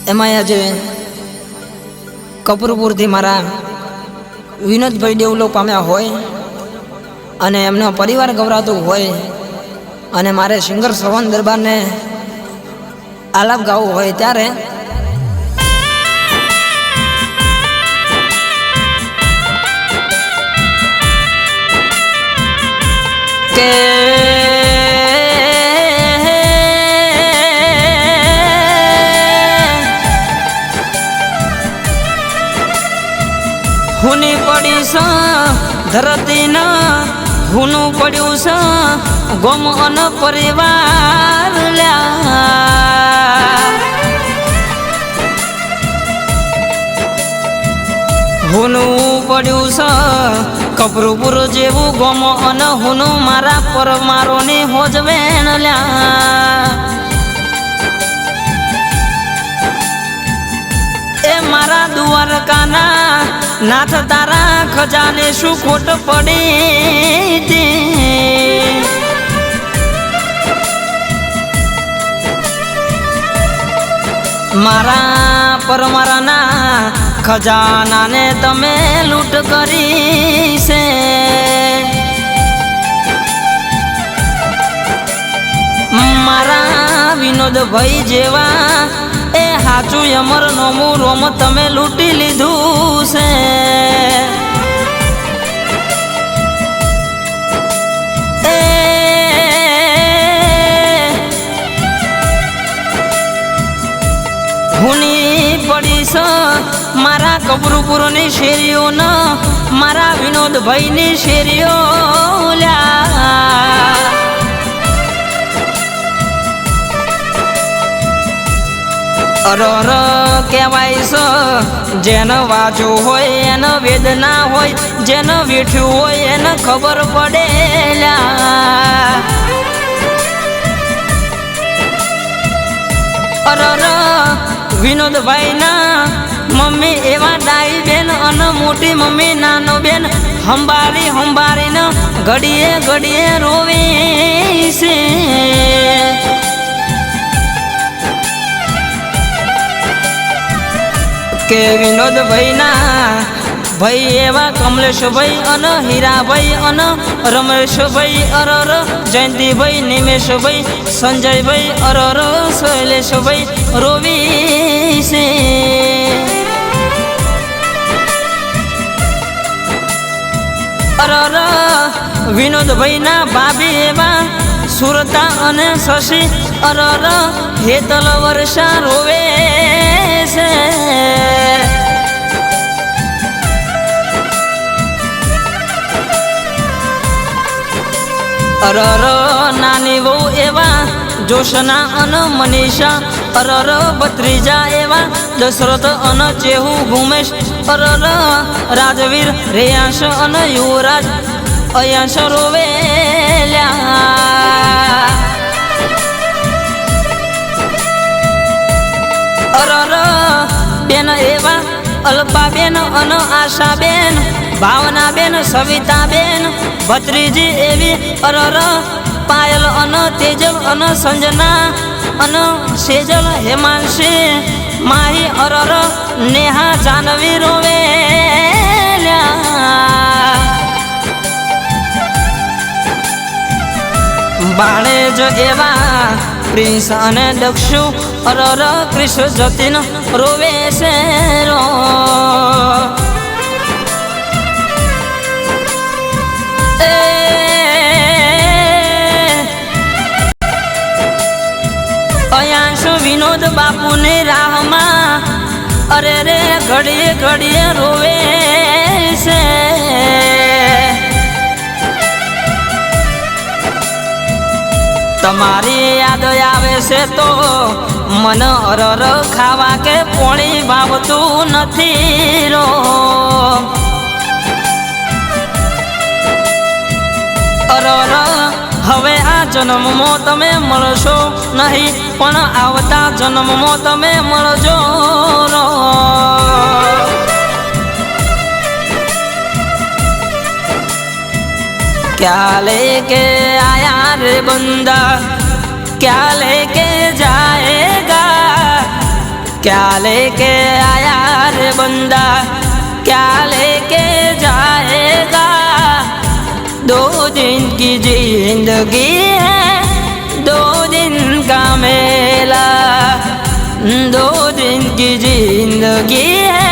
એમાં આજે કપૂરપુરથી મારા વિનોદભાઈ દેવલો પામ્યા હોય અને એમનો પરિવાર ગવરાતું હોય અને મારે સિંગર શ્રવણ દરબારને આલાપ ગાવું હોય ત્યારે કે હુની પડી છે ધરતીના હુનું પડ્યું છે ગોમ અન પરિવાર હુનું પડ્યું છે કપરૂપુર જેવું ગોમ અન હુનું મારા પરમારોની હોજવેણ એ મારા દ્વારકાના નાથ તારા ખજાને શું ખોટ પડી મારા પરમારના ખજાનાને તમે લૂંટ કરી છે મારા વિનોદભાઈ જેવા એ હાચું અમર નોમું રોમ તમે લૂંટી લીધું છે હુની પડી છે મારા કપરૂપુરની શેરીઓ ન મારા વિનોદભાઈની શેરીઓ અરર કહેવાય છે જેને વાંચ્યું હોય એને વેદના હોય જેને વેઠ્યું હોય એને ખબર પડે અરર વિનોદભાઈના મમ્મી એવા ડાઈ બેન અને મોટી મમ્મી નાનો બેન હંબારી હંબારીને ઘડીએ ઘડીએ રોવે છે કે વિનોદભાઈના ભાઈ એવા કમલેશભાઈ અને હીરાભાઈ અને રમેશભાઈ અરર જયંતિભાઈ નિમેશભાઈ સંજયભાઈ અરર શૈલેષભાઈ રોવી છે અરર વિનોદભાઈના ભાભી એવા સુરતા અને શશી અરર હેતલ વર્ષા રોવે છે અરર નાની વહુ એવા જોશના અને મનીષા અરર ભત્રીજા એવા દશરથ અને ચેહુ ભૂમેશ અરર રાજવીર રેયાંશ અને યુવરાજ અયાંશ રોવેલ્યા અરર બેન એવા અલ્પાબેન અને આશાબેન ભાવનાબેન સવિતાબેન ભત્રીજી એવી અરર પાયલ અને તેજલ અને સંજના અને સેજલ હેમાંશી માહી અરર નેહા જાનવી રોવેલ્યા બાળેજ એવા પ્રિન્સ અને દક્ષુ અરર કૃષ્ણ જતીન રોવે છે રો અયાંશ વિનોદ બાપુની રાહમાં અરે રે ઘડીએ ઘડીએ રોવે છે તમારી યાદ આવે છે તો મન અરર ખાવા કે પોણી ભાવતું નથી રો અરર હવે આ જન્મમાં તમે મળશો નહીં પણ આવતા જન્મમાં તમે મળજો રો क्या लेके आया रे बंदा क्या लेके जाएगा क्या लेके आया रे बंदा, क्या लेके जाएगा। 2 दिन की जिंदगी है, 2 दिन का मेला। 2 दिन की जिंदगी है,